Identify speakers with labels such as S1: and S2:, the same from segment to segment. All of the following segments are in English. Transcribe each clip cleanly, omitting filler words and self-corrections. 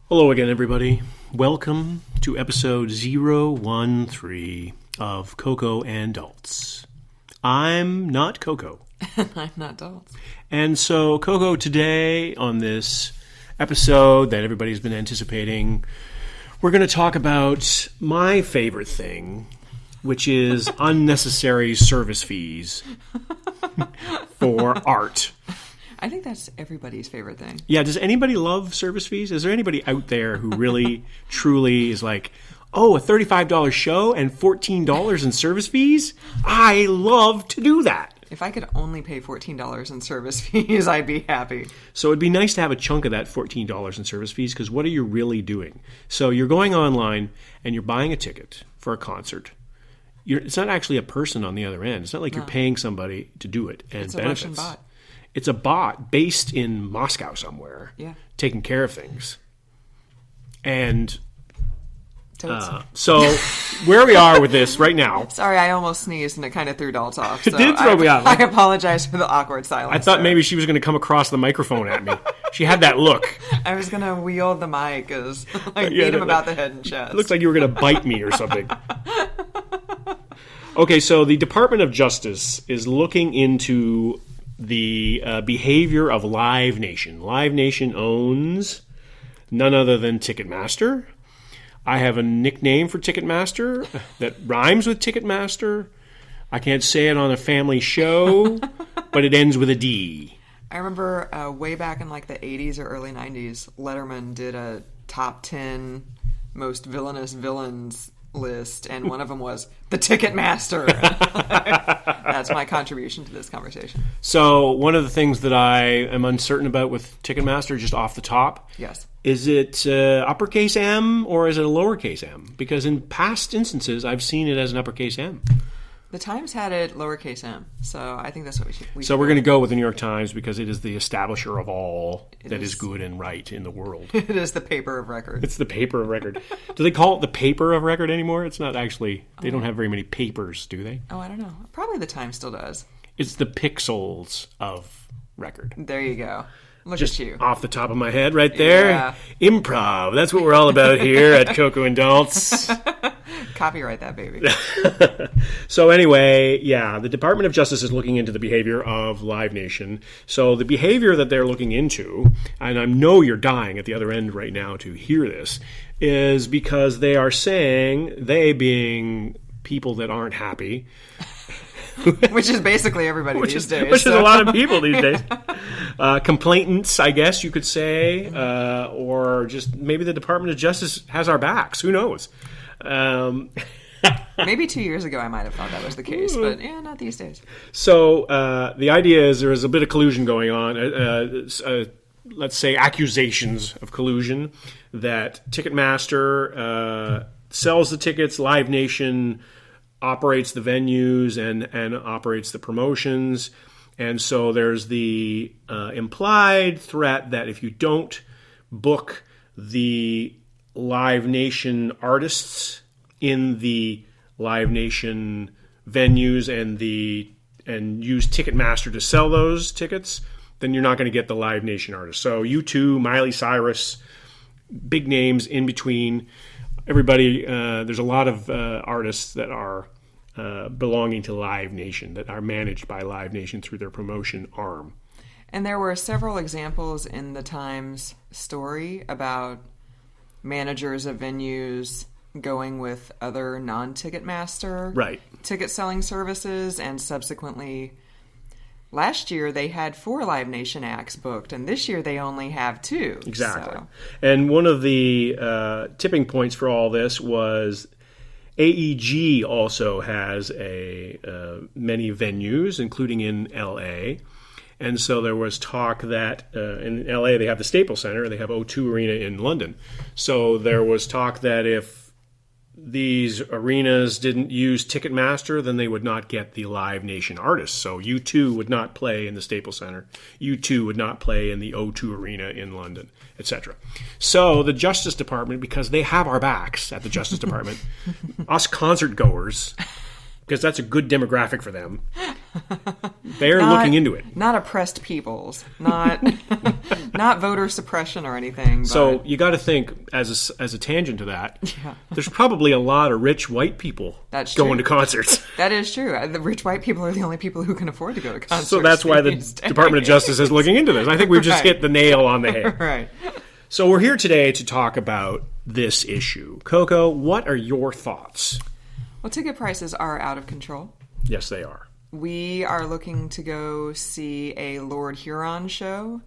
S1: Hello again, everybody. Welcome to episode 013 of Coco and Daltz. I'm not Coco.
S2: I'm not Daltz.
S1: And so, Coco, today on this episode that everybody's been anticipating, we're going to talk about my favorite thing, which is unnecessary service fees for art.
S2: I think that's everybody's favorite thing.
S1: Yeah, does anybody love service fees? Is there anybody out there who really, truly is like, oh, a $35 show and $14 in service fees? I love to do that.
S2: If I could only pay $14 in service fees, I'd be happy.
S1: So it'd be nice to have a chunk of that $14 in service fees, because what are you really doing? So you're going online and you're buying a ticket for a concert. It's not actually a person on the other end. It's not like you're paying somebody to do it and
S2: it's
S1: benefits.
S2: A Russian bot.
S1: It's a bot based in Moscow somewhere, taking care of things. And so where we are with this right now.
S2: Sorry, I almost sneezed and it kind of threw Daltz off. So
S1: It did throw me off.
S2: I apologize for the awkward silence.
S1: I thought maybe she was going to come across the microphone at me. She had that look.
S2: I was going to wield the mic as beat him about the head and chest.
S1: It looked like you were going to bite me or something. Okay, so the Department of Justice is looking into the behavior of Live Nation. Live Nation owns none other than Ticketmaster. I have a nickname for Ticketmaster that rhymes with Ticketmaster. I can't say it on a family show, but it ends with a D.
S2: I remember way back in like the 80s or early 90s, Letterman did a top 10 most villainous villains list, and one of them was the Ticketmaster. That's my contribution to this conversation.
S1: So one of the things that I am uncertain about with Ticketmaster, just off the top, is it uppercase M or is it a lowercase m? Because in past instances, I've seen it as an uppercase M.
S2: The Times had it lowercase m, so I think that's what we should.
S1: So we're going to go with the New York Times because it is the establisher of all that is good and right in the world.
S2: It is the paper of record.
S1: It's the paper of record. Do they call it the paper of record anymore? It's not actually. They don't have very many papers, do they?
S2: Oh, I don't know. Probably the Times still does.
S1: It's the pixels of record.
S2: There you go. Look
S1: Just
S2: at you.
S1: Off the top of my head right there.
S2: Yeah.
S1: Improv. That's what we're all about here at Coco and Daltz.
S2: Copyright that baby.
S1: So anyway, the Department of Justice is looking into the behavior of Live Nation. So the behavior that they're looking into, and I know you're dying at the other end right now to hear this, is because they are saying, they being people that aren't happy,
S2: which is basically everybody these days.
S1: Which is a lot of people these days. Complainants, I guess you could say, or just maybe the Department of Justice has our backs. Who knows?
S2: Maybe 2 years ago I might have thought that was the case, but not these days.
S1: So the idea is there is a bit of collusion going on. Let's say accusations of collusion that Ticketmaster sells the tickets, Live Nation operates the venues and operates the promotions. And so there's the implied threat that if you don't book the Live Nation artists in the Live Nation venues and use Ticketmaster to sell those tickets, then you're not going to get the Live Nation artists. So U2, Miley Cyrus, big names in between. Everybody, there's a lot of artists that are belonging to Live Nation, that are managed by Live Nation through their promotion arm.
S2: And there were several examples in the Times story about managers of venues going with other non-Ticketmaster ticket selling services, and subsequently last year they had 4 Live Nation acts booked, and this year they only have 2.
S1: Exactly.
S2: So.
S1: And one of the tipping points for all this was AEG also has many venues, including in LA. And so there was talk that in LA they have the Staples Center, they have O2 Arena in London. So there was talk that if these arenas didn't use Ticketmaster, then they would not get the Live Nation artists. So U2 would not play in the Staples Center. U2 would not play in the O2 Arena in London, etc. So the Justice Department, because they have our backs at the Justice Department, us concert goers because that's a good demographic for them. They're looking into it.
S2: Not oppressed peoples, not not voter suppression or anything. But...
S1: So you got to think, as a tangent to that, there's probably a lot of rich white people going to concerts.
S2: That is true. The rich white people are the only people who can afford to go to concerts.
S1: So that's why the Department of Justice is looking into this. I think we've just hit the nail on the head.
S2: Right.
S1: So we're here today to talk about this issue. Coco, what are your thoughts?
S2: Well, ticket prices are out of control.
S1: Yes, they are.
S2: We are looking to go see a Lord Huron show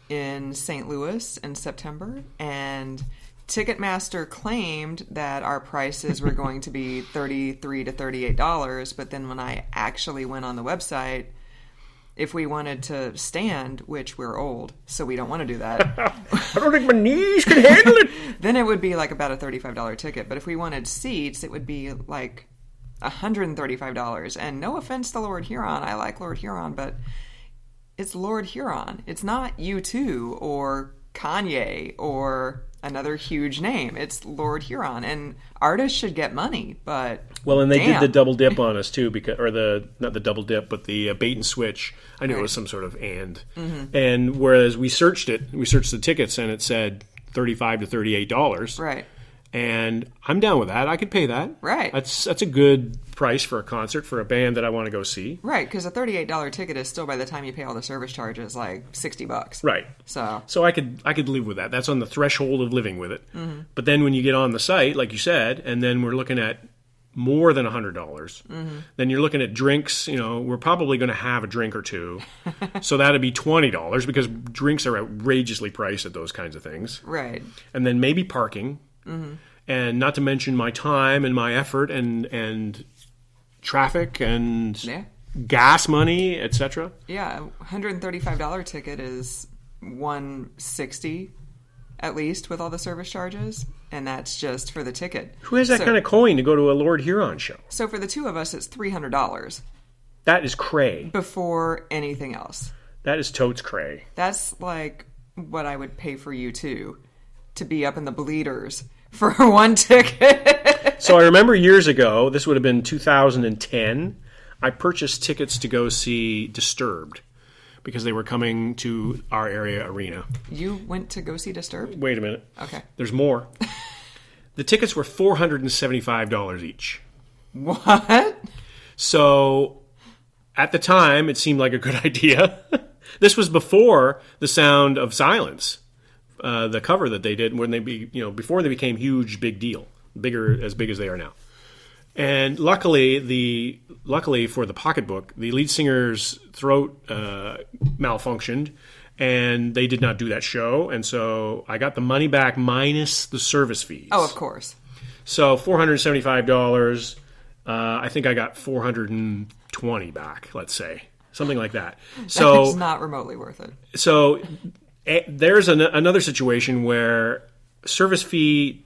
S2: in St. Louis in September, and Ticketmaster claimed that our prices were going to be $33 to $38, but then when I actually went on the website, if we wanted to stand, which we're old, so we don't want to do that.
S1: I don't think my knees can handle it.
S2: Then it would be like about a $35 ticket, but if we wanted seats, it would be like $135. And no offense to Lord Huron, I like Lord Huron, but it's Lord Huron. It's not U2 or Kanye or another huge name. It's Lord Huron, and artists should get money, but
S1: and they did the double dip on us too, because not the double dip, but the bait and switch. I knew it was some sort of and whereas we searched the tickets and it said $35 to $38.
S2: Right.
S1: And I'm down with that. I could pay that.
S2: Right.
S1: That's a good price for a concert for a band that I want to go see.
S2: Right, because a $38 ticket is still, by the time you pay all the service charges, like $60.
S1: Right.
S2: So
S1: I could live with that. That's on the threshold of living with it. But then when you get on the site, like you said, and then we're looking at more than $100, then you're looking at drinks. We're probably going to have a drink or two. So that'd be $20 because drinks are outrageously priced at those kinds of things.
S2: Right.
S1: And then maybe parking. And not to mention my time and my effort and traffic and gas money, etc.
S2: Yeah, $135 ticket is $160 at least with all the service charges, and that's just for the ticket.
S1: Who has that kind of coin to go to a Lord Huron show?
S2: So for the two of us, it's $300.
S1: That is cray.
S2: Before anything else.
S1: That is totes cray.
S2: That's like what I would pay for you to be up in the bleeders for one ticket.
S1: So I remember years ago, this would have been 2010, I purchased tickets to go see Disturbed because they were coming to our area arena.
S2: You went to go see Disturbed?
S1: Wait a minute.
S2: Okay.
S1: There's more. The tickets were $475 each.
S2: What?
S1: So at the time, it seemed like a good idea. This was before The Sound of Silence. The cover that they did when before they became huge, big deal, as big as they are now. And luckily for the Pocketbook, the lead singer's throat malfunctioned, and they did not do that show. And so I got the money back minus the service fees.
S2: Oh, of course.
S1: So $475. I think I got $420 back. Let's say something like that. So
S2: it's not remotely worth it.
S1: So. There's another situation where service fee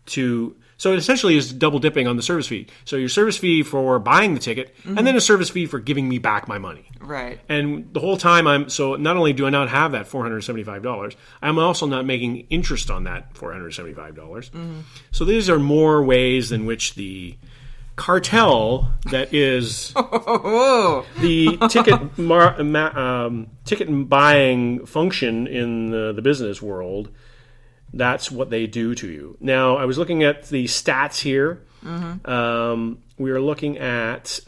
S1: so it essentially is double dipping on the service fee. So your service fee for buying the ticket and then a service fee for giving me back my money.
S2: Right.
S1: And the whole time not only do I not have that $475, I'm also not making interest on that $475. So these are more ways in which the cartel that is the ticket buying function in the business world, that's what they do to you. Now, I was looking at the stats here. We are looking at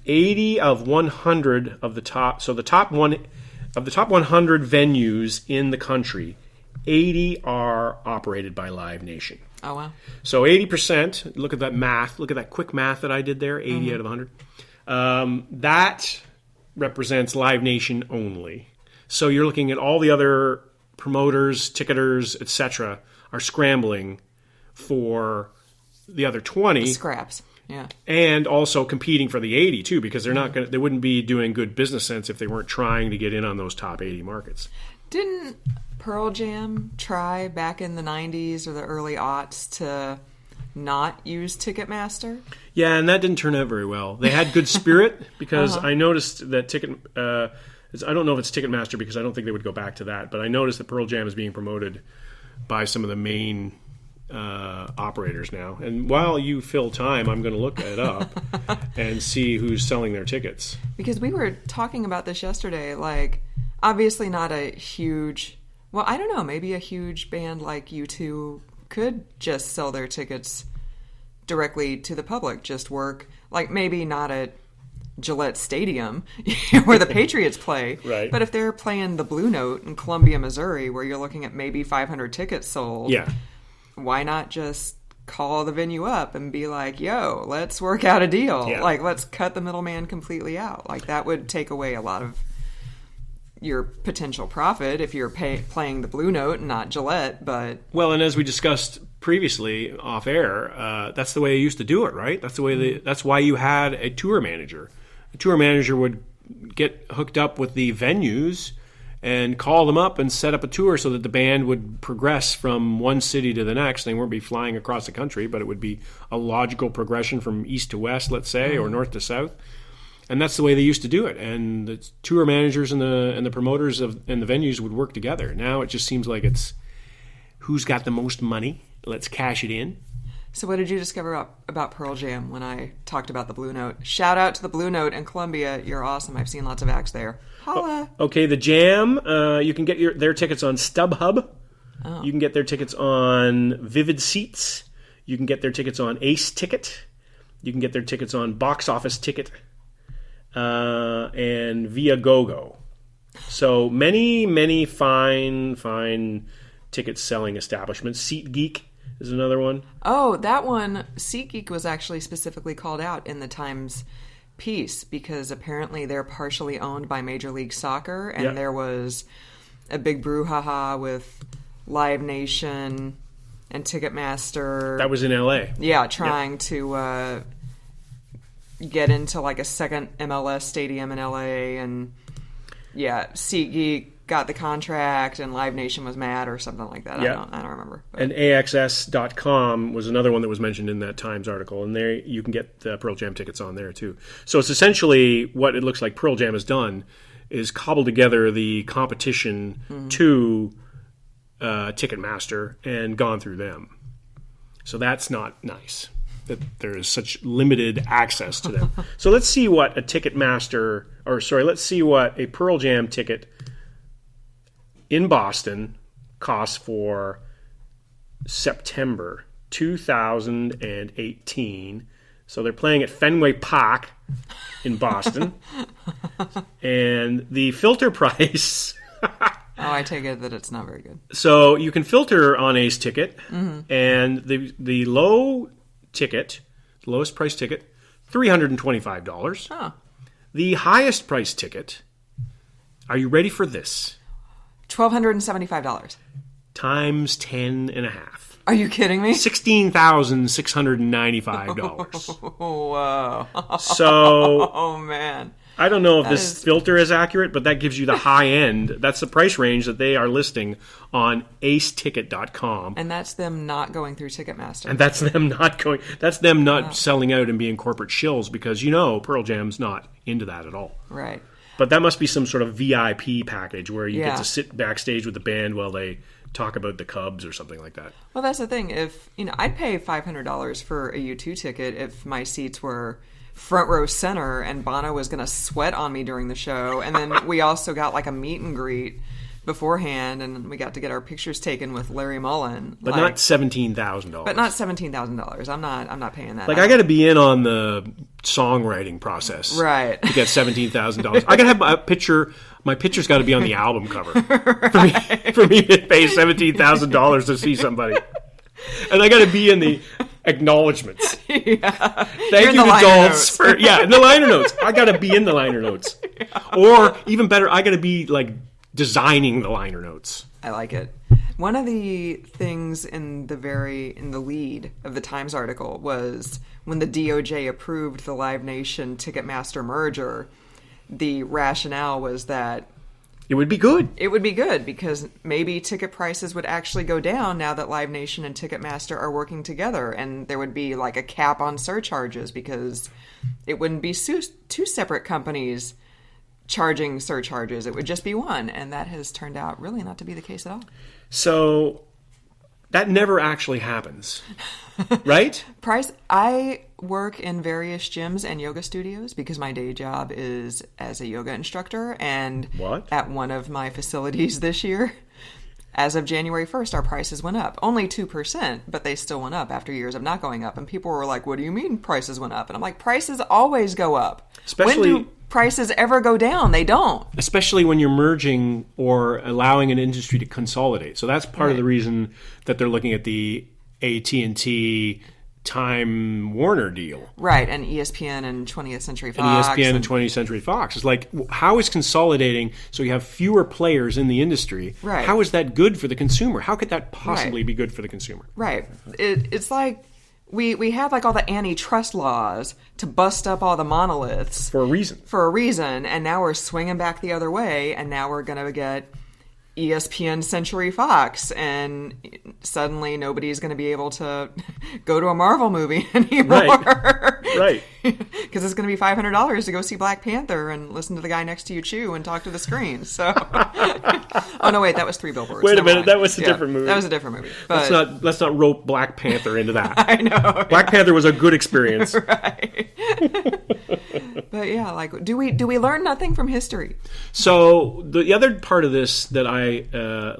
S1: 80 of 100 of the top. So the top 100 venues in the country, 80 are operated by Live Nation.
S2: Oh, wow.
S1: So 80%, look at that math. Look at that quick math that I did there, 80 out of 100. That represents Live Nation only. So you're looking at all the other promoters, ticketers, etc. are scrambling for the other 20.
S2: The scraps, yeah.
S1: And also competing for the 80 too, because they wouldn't be doing good business sense if they weren't trying to get in on those top 80 markets.
S2: Didn't Pearl Jam try back in the 90s or the early aughts to not use Ticketmaster?
S1: Yeah, and that didn't turn out very well. They had good spirit because I noticed that I don't know if it's Ticketmaster because I don't think they would go back to that, but I noticed that Pearl Jam is being promoted by some of the main operators now. And while you fill time, I'm going to look it up and see who's selling their tickets.
S2: Because we were talking about this yesterday, like, obviously not a huge, well, I don't know, maybe a huge band like U2 could just sell their tickets directly to the public, just work, like maybe not at Gillette Stadium where the Patriots play,
S1: right.
S2: But if they're playing the Blue Note in Columbia, Missouri, where you're looking at maybe 500 tickets sold, why not just call the venue up and be like, yo, let's work out a deal.
S1: Yeah.
S2: Like, let's cut the middleman completely out. Like, that would take away a lot of your potential profit if you're playing the Blue Note and not Gillette. But
S1: well, and as we discussed previously off air, that's the way they used to do it, right? That's the way that's why you had a tour manager. A tour manager would get hooked up with the venues and call them up and set up a tour so that the band would progress from one city to the next. They wouldn't be flying across the country, but it would be a logical progression from east to west, let's say, or north to south. And that's the way they used to do it. And the tour managers and the promoters and the venues would work together. Now it just seems like it's who's got the most money. Let's cash it in.
S2: So what did you discover about Pearl Jam when I talked about the Blue Note? Shout out to the Blue Note in Columbia. You're awesome. I've seen lots of acts there. Holla.
S1: Okay, the Jam, you can get their tickets on StubHub. Oh. You can get their tickets on Vivid Seats. You can get their tickets on Ace Ticket. You can get their tickets on Box Office Ticket and Viagogo. So many fine ticket selling establishments. SeatGeek is another one.
S2: Oh, that one, SeatGeek was actually specifically called out in the Times piece because apparently they're partially owned by Major League Soccer, and there was a big brouhaha with Live Nation and Ticketmaster.
S1: That was in L.A.
S2: Yeah, trying to get into like a second MLS stadium in L.A. and SeatGeek got the contract and Live Nation was mad or something like that. I don't remember. But.
S1: And AXS.com was another one that was mentioned in that Times article, and there you can get the Pearl Jam tickets on there too. So it's essentially what it looks like Pearl Jam has done is cobbled together the competition to Ticketmaster and gone through them. So that's not nice that there is such limited access to them. So let's see what a let's see what a Pearl Jam ticket in Boston costs for September 2018. So they're playing at Fenway Park in Boston. And the filter price...
S2: I take it that it's not very good.
S1: So you can filter on Ace Ticket, and the low ticket, the lowest price ticket, $325.
S2: Huh.
S1: The highest price ticket, are you ready for this?
S2: $1,275.
S1: Times 10.5.
S2: Are you kidding me?
S1: $16,695.
S2: Whoa.
S1: So...
S2: Oh, man.
S1: I don't know if this filter is accurate, but that gives you the high end. That's the price range that they are listing on aceticket.com.
S2: And that's them not going through Ticketmaster.
S1: And that's them not selling out and being corporate shills because, Pearl Jam's not into that at all.
S2: Right.
S1: But that must be some sort of VIP package where you get to sit backstage with the band while they talk about the Cubs or something like that.
S2: Well, that's the thing. If I'd pay $500 for a U2 ticket if my seats were front row center and Bono was going to sweat on me during the show, and then we also got like a meet and greet beforehand, and we got to get our pictures taken with Larry Mullen.
S1: But not $17,000.
S2: But not $17,000. I'm not paying that.
S1: Like I got to be in on the songwriting process,
S2: right?
S1: To get $17,000. I got to have a picture. My picture's got to be on the album cover for me to pay $17,000 to see somebody, and I got to be in the acknowledgments. Thank you to Dolph in the liner notes. I got to be in the liner notes, or even better, I got to be like designing the liner notes.
S2: I like it. One of the things in the lead of the Times article was when the DOJ approved the Live Nation Ticketmaster merger, the rationale was that
S1: it would be good.
S2: It would be good because maybe ticket prices would actually go down now that Live Nation and Ticketmaster are working together, and there would be like a cap on surcharges because it wouldn't be two separate companies charging surcharges. It would just be one, and that has turned out really not to be the case at all.
S1: So That never actually happens, right?
S2: I work in various gyms and yoga studios because my day job is as a yoga instructor. And at one of my facilities this year, as of January 1st, our prices went up. Only 2%, but they still went up after years of not going up. And people were like, what do you mean prices went up? And I'm like, prices always go up. Especially, when do prices ever go down? They don't. Especially
S1: when you're merging or allowing an industry to consolidate. So that's part of the reason that they're looking at the AT&T Time Warner deal.
S2: Right, and ESPN and 20th Century Fox.
S1: And ESPN and 20th Century Fox. It's like, how is consolidating so you have fewer players in the industry?
S2: Right.
S1: How is that good for the consumer? How could that possibly be good for the consumer?
S2: Right. It's like we have like all the antitrust laws to bust up all the monoliths.
S1: For a reason.
S2: And now we're swinging back the other way, and now we're going to get ESPN Century Fox, and suddenly nobody's going to be able to go to a Marvel movie anymore.
S1: Right.
S2: Because it's going to be $500 to go see Black Panther and listen to the guy next to you chew and talk to the screen. So, oh no, wait, that was 3 Billboards.
S1: Wait a minute, that was a different movie.
S2: That was a different movie. But
S1: let's not rope Black Panther into that.
S2: I know.
S1: Black Panther was a good experience.
S2: Right. But yeah, like, do we learn nothing from history?
S1: So the other part of this that I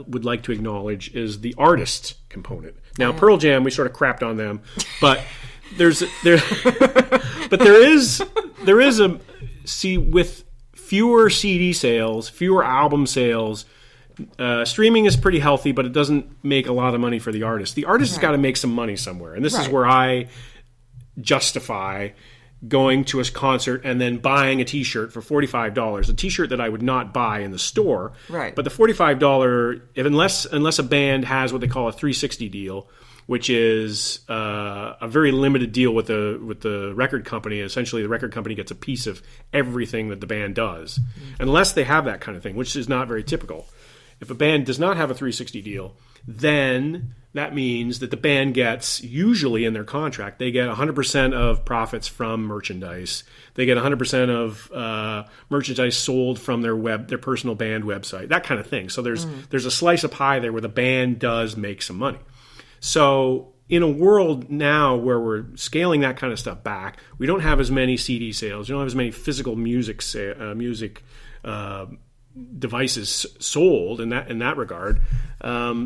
S1: would like to acknowledge is the artist component. Now, Pearl Jam, we sort of crapped on them, but there is with fewer CD sales, fewer album sales. Streaming is pretty healthy, but it doesn't make a lot of money for the artist. The artist has got to make some money somewhere, and this is where I justify going to a concert and then buying a T-shirt for $45, a T-shirt that I would not buy in the store.
S2: Right.
S1: But the $45, unless a band has what they call a 360 deal, which is a very limited deal with the record company. Essentially, the record company gets a piece of everything that the band does, unless they have that kind of thing, which is not very typical. If a band does not have a 360 deal, then that means that the band gets, usually in their contract, they get 100% of profits from merchandise. They get 100% of merchandise sold from their personal band website, that kind of thing. So there's a slice of pie there where the band does make some money. So in a world now where we're scaling that kind of stuff back, we don't have as many CD sales. We don't have as many physical music devices sold in that regard.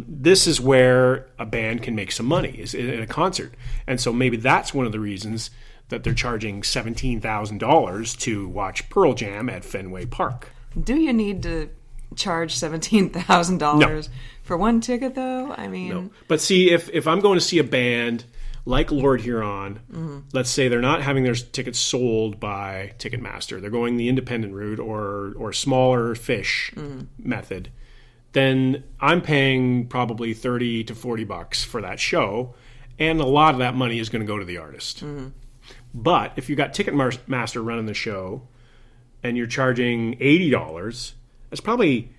S1: This is where a band can make some money, is in a concert. And so maybe that's one of the reasons that they're charging $17,000 to watch Pearl Jam at Fenway Park.
S2: Do you need to charge $17,000 for one ticket, though? I mean... No.
S1: But see, if I'm going to see a band like Lord Huron, let's say they're not having their tickets sold by Ticketmaster, they're going the independent route or smaller fish method, then I'm paying probably $30 to $40 for that show, and a lot of that money is going to go to the artist. But if you got Ticketmaster running the show and you're charging $80, that's probably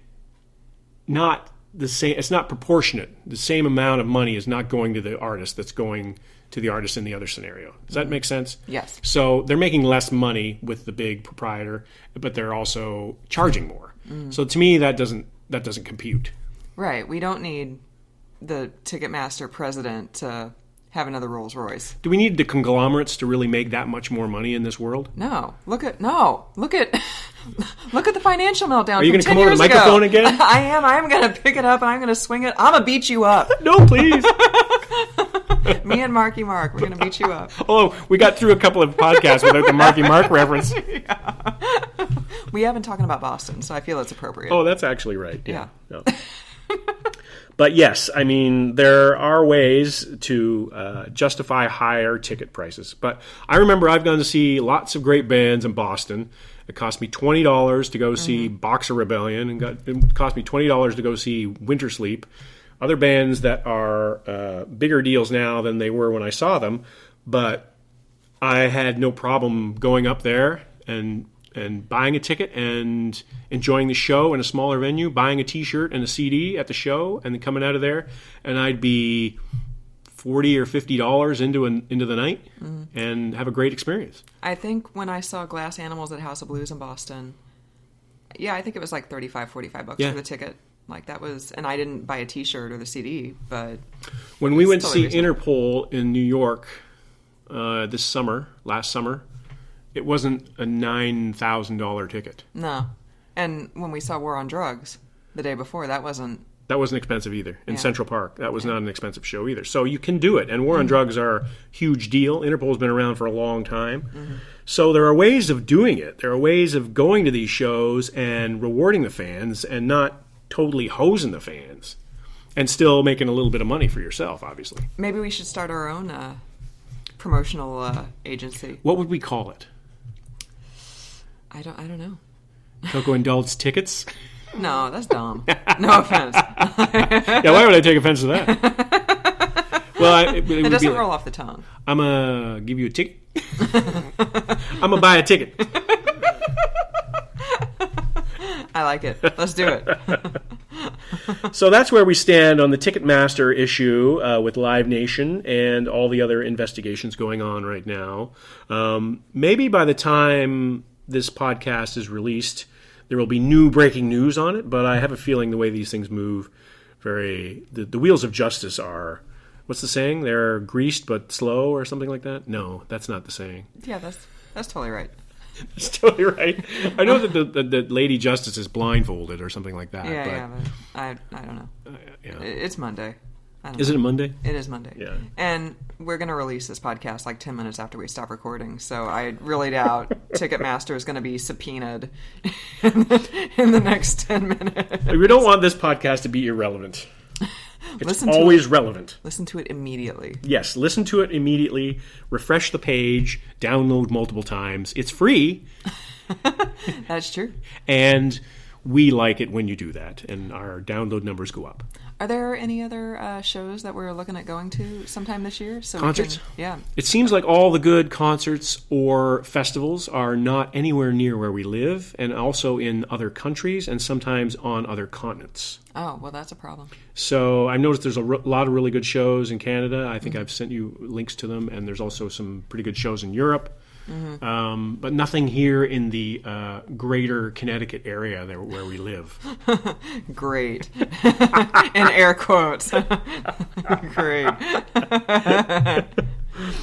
S1: not the same. It's not proportionate. The same amount of money is not going to the artist that's going to the artist in the other scenario. Does that make sense?
S2: Yes.
S1: So they're making less money with the big proprietor, but they're also charging more. So to me, that doesn't compute.
S2: Right. We don't need the Ticketmaster president to have another Rolls Royce.
S1: Do we need the conglomerates to really make that much more money in this world?
S2: No. Look at the financial meltdown.
S1: Are you going to come over the microphone again?
S2: I am. I'm going to pick it up and I'm going to swing it. I'm going to beat you up.
S1: No, please.
S2: Me and Marky Mark, we're going to beat you up.
S1: Oh, we got through a couple of podcasts without the Marky Mark reference.
S2: Yeah. We have been talking about Boston, so I feel it's appropriate.
S1: Oh, that's actually right. Yeah. But yes, I mean, there are ways to justify higher ticket prices. But I remember I've gone to see lots of great bands in Boston. It cost me $20 to go see Boxer Rebellion, and it cost me $20 to go see Winter Sleep. Other bands that are bigger deals now than they were when I saw them, but I had no problem going up there and buying a ticket and enjoying the show in a smaller venue, buying a T-shirt and a CD at the show, and then coming out of there, and I'd be $40 or $50 into the night and have a great experience.
S2: I think when I saw Glass Animals at House of Blues in Boston, I think it was like $35, $45 for the ticket. Like that was, and I didn't buy a T-shirt or the CD, but
S1: when we went to see Interpol in New York last summer, it wasn't a $9,000 ticket.
S2: No, and when we saw War on Drugs the day before, that wasn't
S1: expensive either. In Central Park, that was not an expensive show either. So you can do it, and War on Drugs are a huge deal. Interpol's been around for a long time. Mm-hmm. So there are ways of doing it. There are ways of going to these shows and rewarding the fans and not totally hosing the fans and still making a little bit of money for yourself, obviously.
S2: Maybe we should start our own promotional agency.
S1: What would we call it?
S2: I don't know.
S1: Coco Indulged Tickets?
S2: No, that's dumb. No offense.
S1: Yeah, why would I take offense to that? Well, it
S2: doesn't roll off the tongue.
S1: I'm going to give you a ticket. I'm going to buy a ticket.
S2: I like it. Let's do it.
S1: So that's where we stand on the Ticketmaster issue with Live Nation and all the other investigations going on right now. Maybe by the time this podcast is released, there will be new breaking news on it, but I have a feeling the way these things move, the wheels of justice are, what's the saying? They're greased but slow or something like that? No, that's not the saying.
S2: Yeah, that's totally right.
S1: That's totally right. I know that the Lady Justice is blindfolded or something like that.
S2: Yeah, but I don't know.
S1: Yeah.
S2: It's Monday.
S1: Is it a Monday?
S2: It is Monday.
S1: Yeah.
S2: And we're going to release this podcast like 10 minutes after we stop recording, so I really doubt Ticketmaster is going to be subpoenaed in the next 10 minutes.
S1: We don't want this podcast to be irrelevant. It's always relevant.
S2: Listen to it immediately.
S1: Yes, listen to it immediately. Refresh the page. Download multiple times. It's free.
S2: That's true.
S1: And we like it when you do that, and our download numbers go up.
S2: Are there any other shows that we're looking at going to sometime this year?
S1: Concerts?
S2: Yeah.
S1: It seems like all the good concerts or festivals are not anywhere near where we live, and also in other countries, and sometimes on other continents.
S2: Oh, well, that's a problem.
S1: So I've noticed there's a lot of really good shows in Canada. I think I've sent you links to them, and there's also some pretty good shows in Europe. Mm-hmm. But nothing here in the greater Connecticut area where we live.
S2: Great. In air quotes. Great.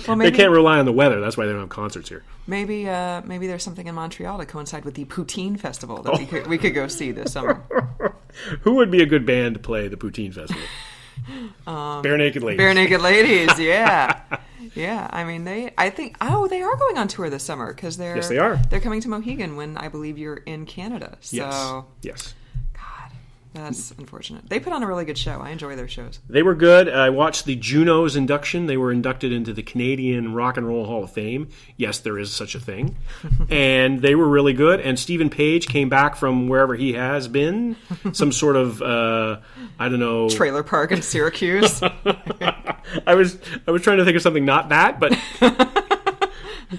S2: Well, maybe,
S1: they can't rely on the weather. That's why they don't have concerts here.
S2: Maybe there's something in Montreal to coincide with the Poutine Festival that we could go see this summer.
S1: Who would be a good band to play the Poutine Festival? Bare Naked Ladies.
S2: Bare Naked Ladies, yeah. Yeah, I mean, they are going on tour this summer because
S1: yes, they are.
S2: They're coming to Mohegan when I believe you're in Canada. So,
S1: yes.
S2: God, that's unfortunate. They put on a really good show. I enjoy their shows.
S1: They were good. I watched the Junos induction. They were inducted into the Canadian Rock and Roll Hall of Fame. Yes, there is such a thing. And they were really good. And Stephen Page came back from wherever he has been, some sort of I don't know,
S2: trailer park in Syracuse.
S1: I was trying to think of something not that, but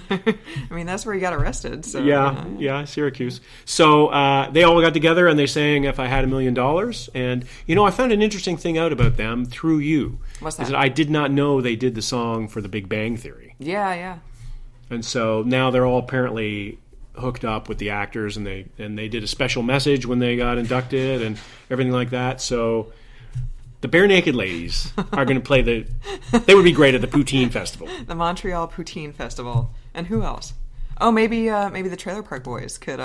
S2: I mean, that's where he got arrested. So
S1: yeah, Syracuse. So they all got together and they sang "If I Had $1 Million." And I found an interesting thing out about them through you.
S2: What's that?
S1: Is that I did not know they did the song for The Big Bang Theory.
S2: Yeah.
S1: And so now they're all apparently hooked up with the actors, and they did a special message when they got inducted and everything like that. So the Bare Naked Ladies are going to play they would be great at the Poutine Festival.
S2: The Montreal Poutine Festival. And who else? Oh, maybe the Trailer Park Boys could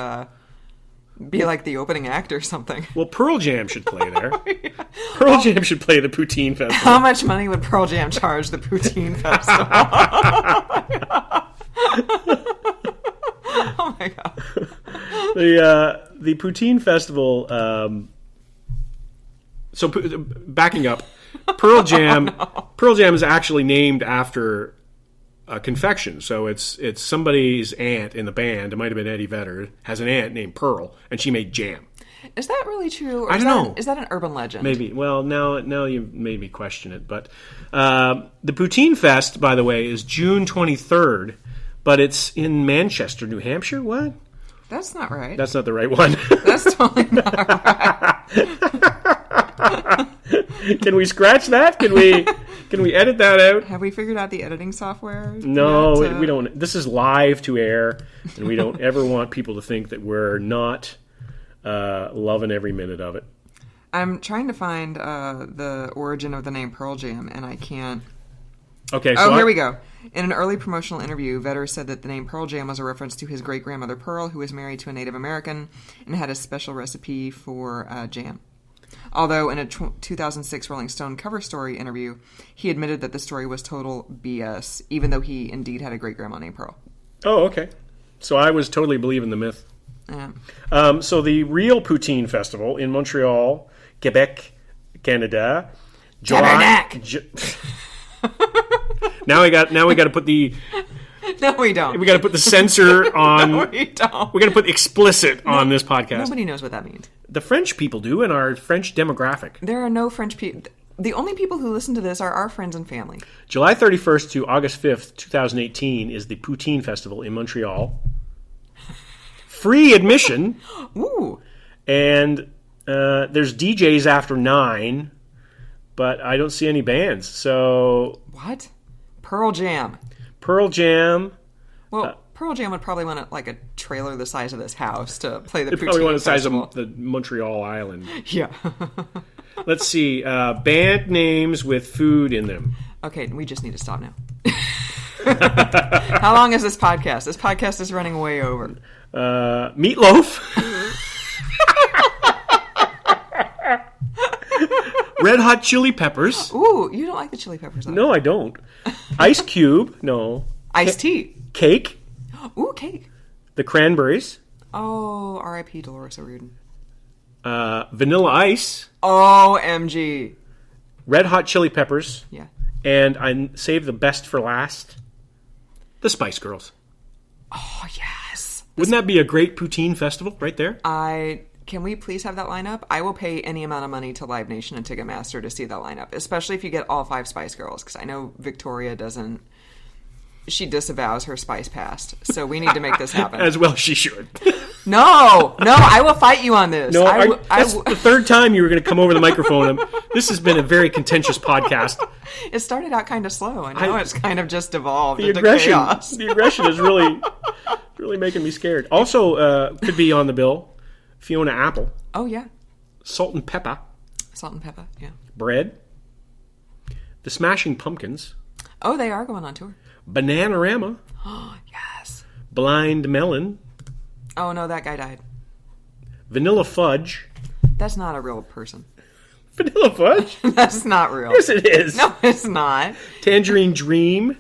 S2: be like the opening act or something.
S1: Well, Pearl Jam should play there. Pearl Jam should play the Poutine Festival.
S2: How much money would Pearl Jam charge the Poutine Festival? Oh my God.
S1: The Poutine Festival. So backing up, Pearl Jam.
S2: Oh, no.
S1: Pearl Jam is actually named after a confection. So it's somebody's aunt in the band. It might have been Eddie Vedder. Has an aunt named Pearl, and she made jam.
S2: Is that really true? Or
S1: I don't know.
S2: Is that an urban legend?
S1: Maybe. Well, now you made me question it. But the Poutine Fest, by the way, is June 23rd, but it's in Manchester, New Hampshire. What?
S2: That's not right.
S1: That's not the right one.
S2: That's totally not right.
S1: Can we scratch that? Can we edit that out?
S2: Have we figured out the editing software?
S1: No, we don't. This is live to air, and we don't ever want people to think that we're not loving every minute of it.
S2: I'm trying to find the origin of the name Pearl Jam, and I can't.
S1: Okay, so
S2: here we go. In an early promotional interview, Vedder said that the name Pearl Jam was a reference to his great-grandmother Pearl, who was married to a Native American and had a special recipe for jam. Although in a 2006 Rolling Stone cover story interview, he admitted that the story was total BS, even though he indeed had a great-grandma named Pearl.
S1: Oh, okay. So I was totally believing the myth.
S2: Yeah.
S1: So the real Poutine Festival in Montreal, Quebec, Canada. Now we got to put the.
S2: No, we don't.
S1: We got to put the censor on.
S2: No, we don't.
S1: We got to put explicit on this podcast.
S2: Nobody knows what that means.
S1: The French people do in our French demographic.
S2: There are no French people. The only people who listen to this are our friends and family.
S1: July 31st to August 5th, 2018 is the Poutine Festival in Montreal. Free admission.
S2: Ooh.
S1: And there's DJs after 9, but I don't see any bands. So
S2: what? Pearl Jam. Well, Pearl Jam would probably want a trailer the size of this house to play the Poutine
S1: probably want the size
S2: Festival.
S1: of the Montreal Island.
S2: Yeah.
S1: Let's see. Band names with food in them.
S2: Okay, we just need to stop now. How long is this podcast? This podcast is running way over.
S1: Meatloaf. Red Hot Chili Peppers.
S2: Ooh, you don't like the Chili Peppers, though.
S1: No, I don't. Ice Cube. No.
S2: Iced tea.
S1: Cake.
S2: Ooh, cake.
S1: The Cranberries.
S2: Oh, R.I.P. Dolores O'Riordan.
S1: Vanilla Ice.
S2: OMG.
S1: Red Hot Chili Peppers.
S2: Yeah.
S1: And I saved the best for last. The Spice Girls.
S2: Oh, yes.
S1: Wouldn't that be a great poutine festival right there?
S2: Can we please have that lineup? I will pay any amount of money to Live Nation and Ticketmaster to see that lineup, especially if you get all 5 Spice Girls, because I know Victoria doesn't. She disavows her Spice past, so we need to make this happen.
S1: As well she should.
S2: No, I will fight you on this.
S1: No, that's the third time you were going to come over the microphone. This has been a very contentious podcast.
S2: It started out kind of slow, and now it's kind of just devolved into
S1: aggression,
S2: chaos.
S1: The aggression is really making me scared. Also, could be on the bill, Fiona Apple.
S2: Oh, yeah.
S1: Salt and Pepper.
S2: Yeah.
S1: Bread. The Smashing Pumpkins.
S2: Oh, they are going on tour.
S1: Bananarama.
S2: Oh, yes.
S1: Blind Melon.
S2: Oh, no, that guy died.
S1: Vanilla Fudge.
S2: That's not a real person.
S1: Vanilla Fudge?
S2: That's not real.
S1: Yes, it is.
S2: No, it's not.
S1: Tangerine Dream.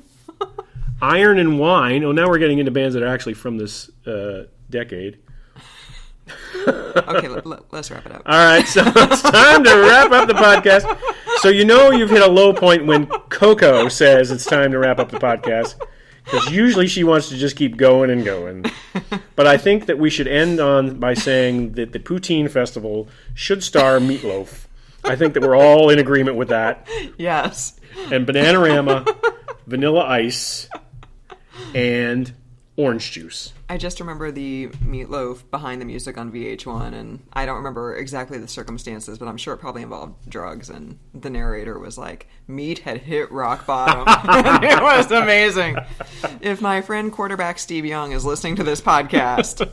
S1: Iron and Wine. Oh, now we're getting into bands that are actually from this decade.
S2: Okay, let's wrap it up.
S1: All right, so it's time to wrap up the podcast. So you've hit a low point when Coco says it's time to wrap up the podcast, because usually she wants to just keep going and going. But I think that we should end by saying that the Poutine Festival should star Meatloaf. I think that we're all in agreement with that.
S2: Yes.
S1: And Bananarama, Vanilla Ice, and orange juice.
S2: I just remember the Meatloaf behind the music on VH1, and I don't remember exactly the circumstances, but I'm sure it probably involved drugs, and the narrator was like, meat had hit rock bottom. It was amazing. If my friend quarterback Steve Young is listening to this podcast,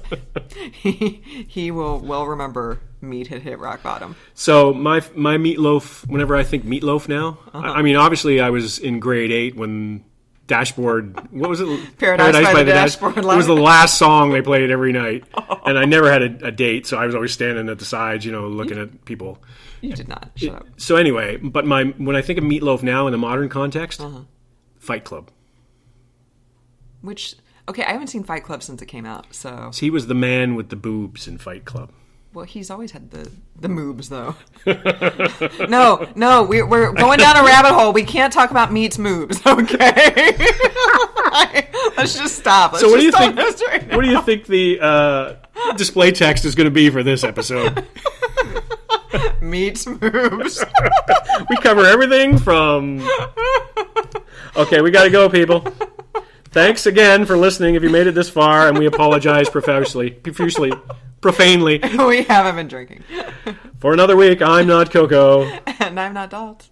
S2: he will well remember meat had hit rock bottom.
S1: So my Meatloaf, whenever I think Meatloaf now, I mean, obviously I was in grade 8 when Dashboard, what was it?
S2: Paradise by the Dashboard Light.
S1: It was the last song they played every night. And I never had a date, so I was always standing at the sides, looking at people.
S2: You did not. Shut up.
S1: So anyway, but when I think of Meatloaf now in the modern context, Fight Club.
S2: Okay, I haven't seen Fight Club since it came out, so
S1: he was the man with the boobs in Fight Club.
S2: Well, he's always had the moobs, though. No, we're going down a rabbit hole. We can't talk about Meat's moobs, okay? Let's just stop.
S1: So what do you think? What do you think the display text is going to be for this episode?
S2: Meat's moobs.
S1: We cover everything from. Okay, we got to go, people. Thanks again for listening. If you made it this far, and we apologize profusely. Profanely.
S2: We haven't been drinking.
S1: For another week, I'm not Coco.
S2: And I'm not Dalt.